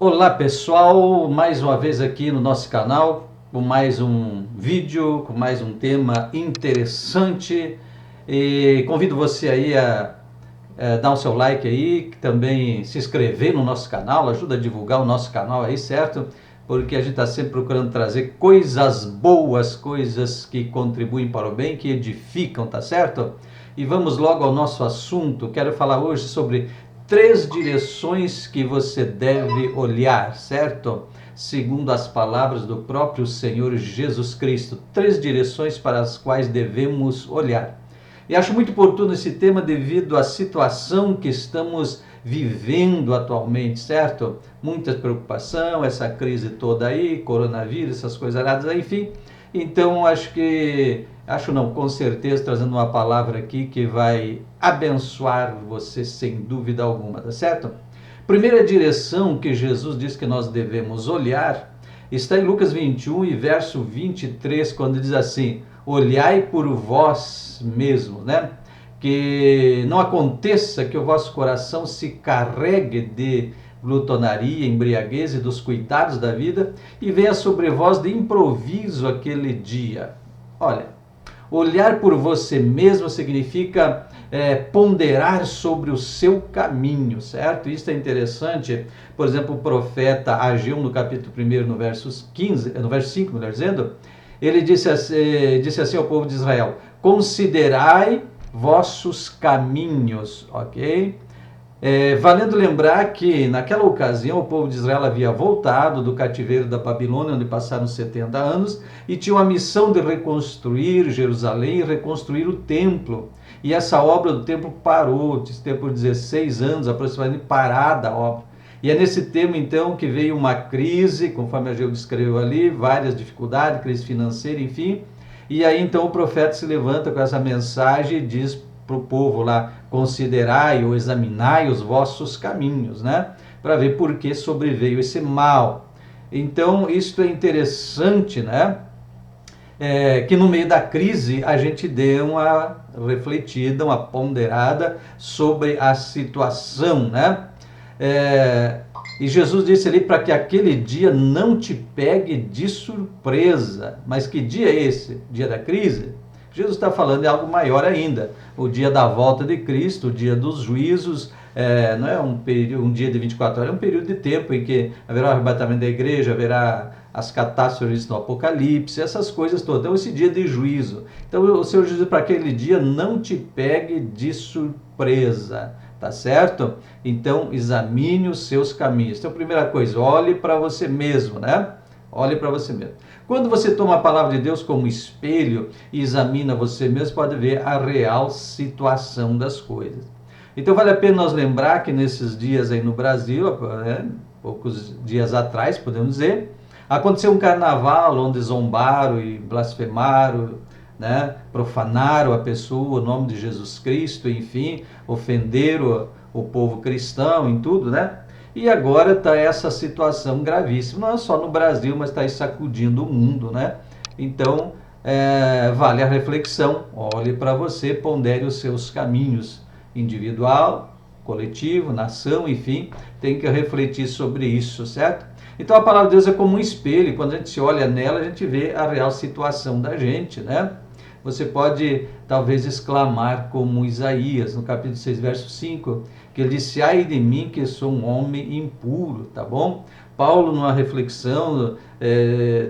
Olá pessoal, mais uma vez aqui no nosso canal com mais um vídeo, com mais um tema interessante e convido você aí a dar o seu like aí, também se inscrever no nosso canal, ajuda a divulgar o nosso canal aí, certo? Porque a gente está sempre procurando trazer coisas boas, coisas que contribuem para o bem, que edificam, tá certo? E vamos logo ao nosso assunto. Quero falar hoje sobre 3 direções que você deve olhar, certo? Segundo as palavras do próprio Senhor Jesus Cristo, 3 direções para as quais devemos olhar. E acho muito oportuno esse tema devido à situação que estamos vivendo atualmente, certo? Muita preocupação, essa crise toda aí, coronavírus, essas coisas aradas aí, enfim. Então com certeza trazendo uma palavra aqui que vai abençoar você sem dúvida alguma, tá certo? Primeira direção que Jesus diz que nós devemos olhar está em Lucas 21 e verso 23, quando diz assim: olhai por vós mesmos, né? Que não aconteça que o vosso coração se carregue de glutonaria, embriaguez e dos cuidados da vida e venha sobre vós de improviso aquele dia. Olha, olhar por você mesmo significa ponderar sobre o seu caminho, certo? Isso é interessante. Por exemplo, o profeta Ageu, no capítulo 1, no verso 5, melhor dizendo, ele disse assim ao povo de Israel: considerai vossos caminhos, ok? Valendo lembrar que naquela ocasião o povo de Israel havia voltado do cativeiro da Babilônia, onde passaram 70 anos, e tinha a missão de reconstruir Jerusalém e reconstruir o templo. E essa obra do templo parou, por 16 anos aproximadamente parada a obra. E é nesse tema então que veio uma crise, conforme a Ageu descreveu ali, várias dificuldades, crise financeira, enfim. E aí então o profeta se levanta com essa mensagem e diz para o povo lá: considerai ou examinai os vossos caminhos, né? Para ver por que sobreveio esse mal. Então, isto é interessante, né? Que no meio da crise a gente dê uma refletida, uma ponderada sobre a situação, né? E Jesus disse ali para que aquele dia não te pegue de surpresa. Mas que dia é esse? Dia da crise? Jesus está falando de algo maior ainda, o dia da volta de Cristo, o dia dos juízos. Não é um dia de 24 horas, é um período de tempo em que haverá o arrebatamento da igreja, haverá as catástrofes no Apocalipse, essas coisas todas. Então, esse dia de juízo. Então, o Senhor diz para aquele dia: não te pegue de surpresa, tá certo? Então, examine os seus caminhos. Então, primeira coisa, olhe para você mesmo, né? Olhe para você mesmo. Quando você toma a palavra de Deus como espelho e examina você mesmo, pode ver a real situação das coisas. Então vale a pena nós lembrar que nesses dias aí no Brasil, poucos dias atrás, podemos dizer, aconteceu um carnaval onde zombaram e blasfemaram, né? Profanaram a pessoa, o nome de Jesus Cristo, enfim, ofenderam o povo cristão em tudo, né? E agora está essa situação gravíssima, não é só no Brasil, mas está sacudindo o mundo, né? Então, vale a reflexão, olhe para você, pondere os seus caminhos, individual, coletivo, nação, enfim, tem que refletir sobre isso, certo? Então a palavra de Deus é como um espelho, quando a gente se olha nela, a gente vê a real situação da gente, né? Você pode talvez exclamar como Isaías, no capítulo 6, verso 5, que ele disse: ai de mim que sou um homem impuro, tá bom? Paulo, numa reflexão,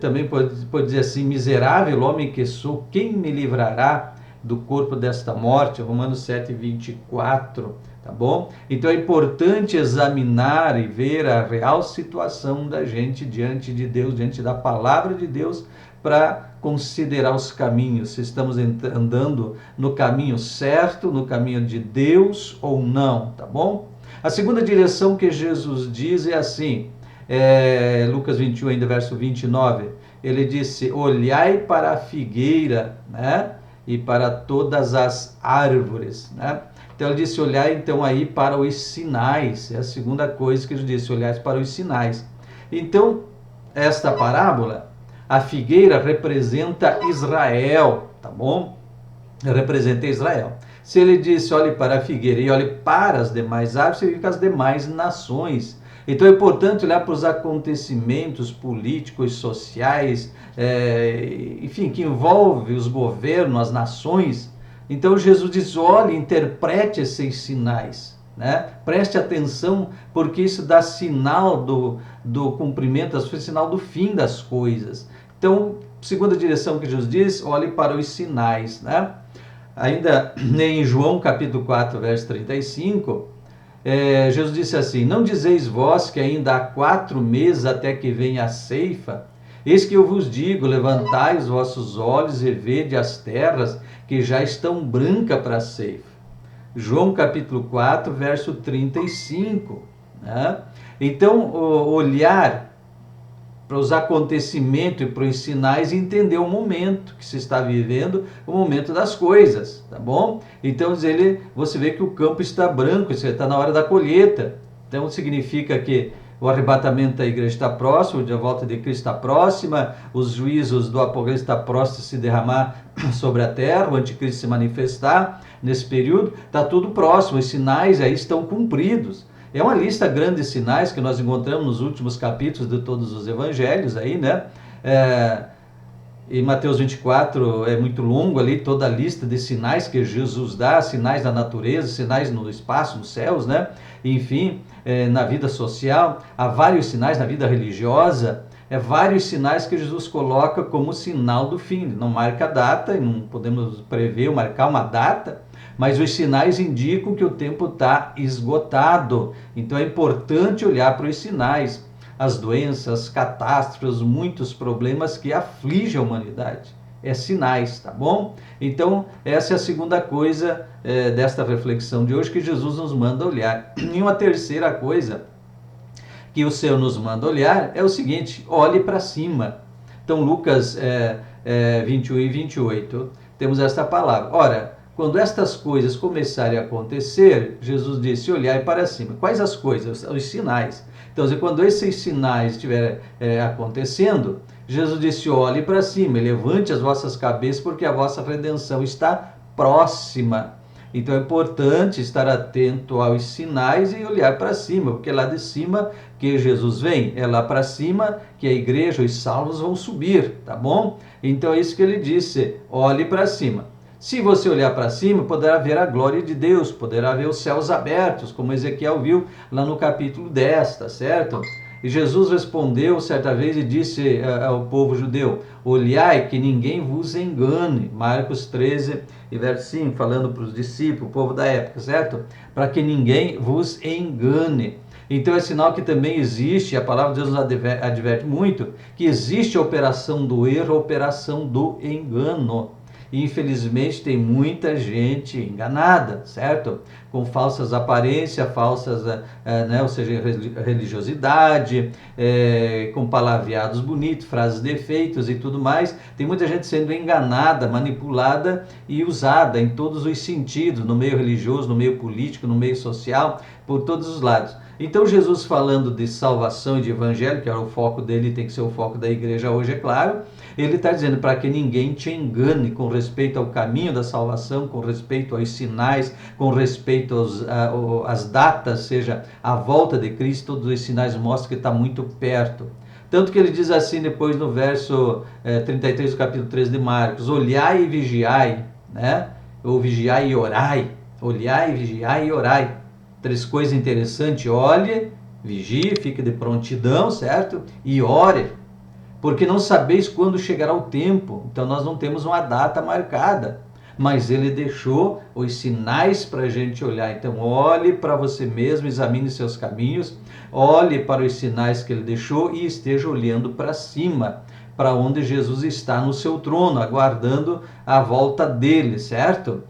também pode dizer assim: miserável homem que sou, quem me livrará do corpo desta morte? Romanos 7, 24, tá bom? Então é importante examinar e ver a real situação da gente diante de Deus, diante da palavra de Deus, para considerar os caminhos, se estamos andando no caminho certo, no caminho de Deus ou não, tá bom? A segunda direção que Jesus diz é assim, Lucas 21, ainda verso 29, ele disse: olhai para a figueira, né? E para todas as árvores, né? Então ele disse: olhai então aí para os sinais, é a segunda coisa que ele disse: olhai para os sinais. Então, esta parábola, a figueira representa Israel, tá bom? Representa Israel. Se ele disse olhe para a figueira e olhe para as demais árvores, significa as demais nações. Então é importante olhar para os acontecimentos políticos, sociais, enfim, que envolvem os governos, as nações. Então Jesus diz, olhe, interprete esses sinais, né? Preste atenção, porque isso dá sinal do cumprimento das coisas, sinal do fim das coisas. Então, segunda direção que Jesus diz, olhe para os sinais, né? Ainda em João capítulo 4, verso 35, Jesus disse assim, não dizeis vós que ainda há 4 meses até que venha a ceifa? Eis que eu vos digo, levantai os vossos olhos e vede as terras que já estão brancas para a ceifa. João capítulo 4, verso 35. Né? Então, olhar para os acontecimentos e para os sinais e entender o momento que se está vivendo, o momento das coisas, tá bom? Então, você vê que o campo está branco, isso está na hora da colheita. Então, significa que o arrebatamento da igreja está próximo, a volta de Cristo está próxima, os juízos do Apocalipse estão próximos de se derramar sobre a terra, o anticristo se manifestar nesse período, está tudo próximo, os sinais aí estão cumpridos. É uma lista grande de sinais que nós encontramos nos últimos capítulos de todos os evangelhos aí, né? Em Mateus 24 é muito longo ali, toda a lista de sinais que Jesus dá, sinais da natureza, sinais no espaço, nos céus, né? Enfim, na vida social, há vários sinais na vida religiosa, vários sinais que Jesus coloca como sinal do fim. Ele não marca a data, e não podemos prever ou marcar uma data, mas os sinais indicam que o tempo está esgotado. Então é importante olhar para os sinais, as doenças, catástrofes, muitos problemas que afligem a humanidade. Sinais, tá bom? Então, essa é a segunda coisa desta reflexão de hoje que Jesus nos manda olhar. E uma terceira coisa que o Senhor nos manda olhar é o seguinte, olhe para cima. Então, Lucas 21 e 28, temos esta palavra. Ora, quando estas coisas começarem a acontecer, Jesus disse, olhai para cima. Quais as coisas? Os sinais. Então, quando esses sinais estiverem acontecendo, Jesus disse, olhe para cima, levante as vossas cabeças, porque a vossa redenção está próxima. Então, é importante estar atento aos sinais e olhar para cima, porque é lá de cima que Jesus vem, é lá para cima que a igreja, os salvos vão subir, tá bom? Então, é isso que ele disse, olhe para cima. Se você olhar para cima, poderá ver a glória de Deus, poderá ver os céus abertos, como Ezequiel viu lá no capítulo 10, tá certo? E Jesus respondeu certa vez e disse ao povo judeu, olhai que ninguém vos engane. Marcos 13, verso 5, falando para os discípulos, o povo da época, certo? Para que ninguém vos engane. Então é sinal que também existe, a palavra de Deus nos adverte muito, que existe a operação do erro, a operação do engano. E infelizmente tem muita gente enganada, certo? Com falsas aparências, falsas, ou seja, religiosidade, com palavreados bonitos, frases de efeitos e tudo mais. Tem muita gente sendo enganada, manipulada e usada em todos os sentidos, no meio religioso, no meio político, no meio social, por todos os lados. Então Jesus falando de salvação e de evangelho, que era o foco dele, tem que ser o foco da igreja hoje, é claro, ele está dizendo para que ninguém te engane com respeito ao caminho da salvação, com respeito aos sinais, com respeito às datas, seja a volta de Cristo, todos os sinais mostram que está muito perto. Tanto que ele diz assim depois no verso 33 do capítulo 13 de Marcos, olhai e vigiai, né? Ou vigiai e orai, olhai, vigiai e orai. 3 coisas interessantes, olhe, vigie, fique de prontidão, certo? E ore, porque não sabeis quando chegará o tempo. Então nós não temos uma data marcada, mas ele deixou os sinais para a gente olhar. Então olhe para você mesmo, examine seus caminhos, olhe para os sinais que ele deixou e esteja olhando para cima, para onde Jesus está no seu trono, aguardando a volta dele, certo?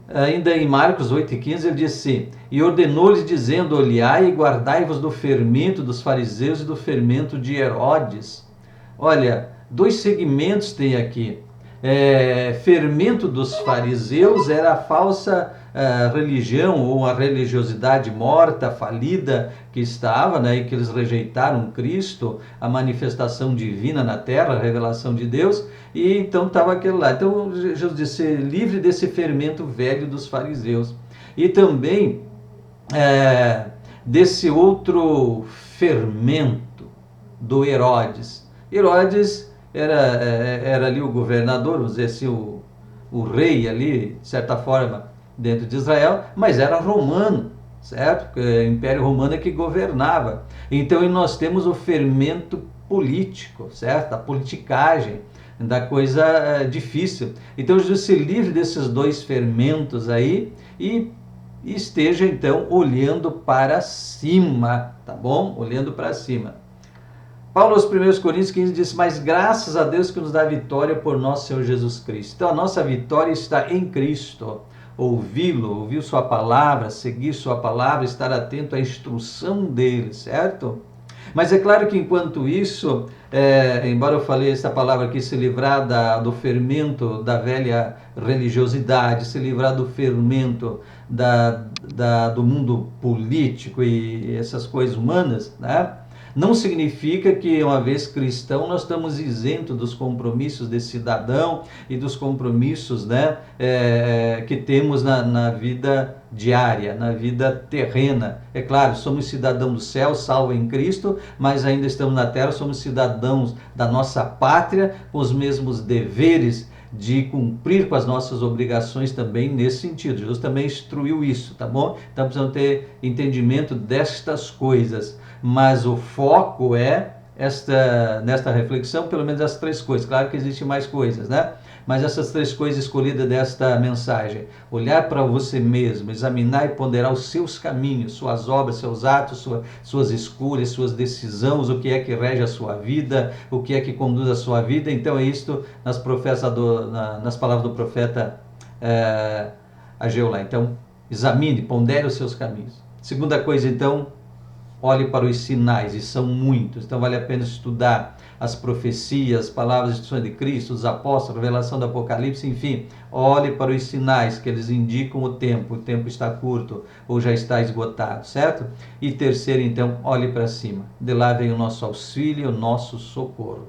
Ainda em Marcos 8,15 ele disse, e ordenou-lhes dizendo, olhai e guardai-vos do fermento dos fariseus e do fermento de Herodes. Olha, 2 segmentos tem aqui. Fermento dos fariseus era a falsa religião ou a religiosidade morta, falida que estava, né, e que eles rejeitaram Cristo, a manifestação divina na terra, a revelação de Deus, e então estava aquele lá. Então Jesus disse, livre desse fermento velho dos fariseus. E também desse outro fermento do Herodes. Herodes era ali o governador, vamos dizer assim, o rei ali, de certa forma, dentro de Israel, mas era romano, certo? Porque o Império Romano é que governava. Então nós temos o fermento político, certo? A politicagem da coisa difícil. Então Jesus se livre desses dois fermentos aí e esteja então olhando para cima, tá bom? Olhando para cima. Paulo aos 1 Coríntios 15 diz, mas graças a Deus que nos dá vitória por nosso Senhor Jesus Cristo. Então a nossa vitória está em Cristo. Ouvi-lo, ouvir sua palavra, seguir sua palavra, estar atento à instrução dele, certo? Mas é claro que enquanto isso, embora eu falei essa palavra aqui, se livrar do fermento da velha religiosidade, se livrar do fermento do mundo político e essas coisas humanas, né? Não significa que, uma vez cristão, nós estamos isentos dos compromissos de cidadão e dos compromissos, né, que temos na vida diária, na vida terrena. É claro, somos cidadãos do céu, salvos em Cristo, mas ainda estamos na terra, somos cidadãos da nossa pátria, com os mesmos deveres de cumprir com as nossas obrigações também nesse sentido. Jesus também instruiu isso, tá bom? Então precisamos ter entendimento destas coisas, mas o foco é nesta reflexão, pelo menos essas três coisas. Claro que existem mais coisas, né? Mas essas três coisas escolhidas desta mensagem: olhar para você mesmo, examinar e ponderar os seus caminhos, suas obras, seus atos, suas escolhas, suas decisões, o que é que rege a sua vida, o que é que conduz a sua vida. Então é isto nas palavras do profeta Ageu lá. Então, examine, pondere os seus caminhos. Segunda coisa, então, olhe para os sinais, e são muitos. Então vale a pena estudar as profecias, as palavras, as instruções de Cristo, os apóstolos, a revelação do Apocalipse, enfim. Olhe para os sinais que eles indicam o tempo está curto ou já está esgotado, certo? E terceiro, então, olhe para cima. De lá vem o nosso auxílio, o nosso socorro.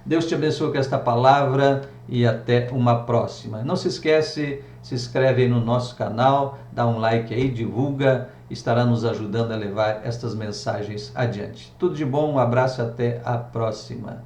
Deus te abençoe com esta palavra e até uma próxima. Não se esquece, se inscreve aí no nosso canal, dá um like aí, divulga, estará nos ajudando a levar estas mensagens adiante. Tudo de bom, um abraço e até a próxima.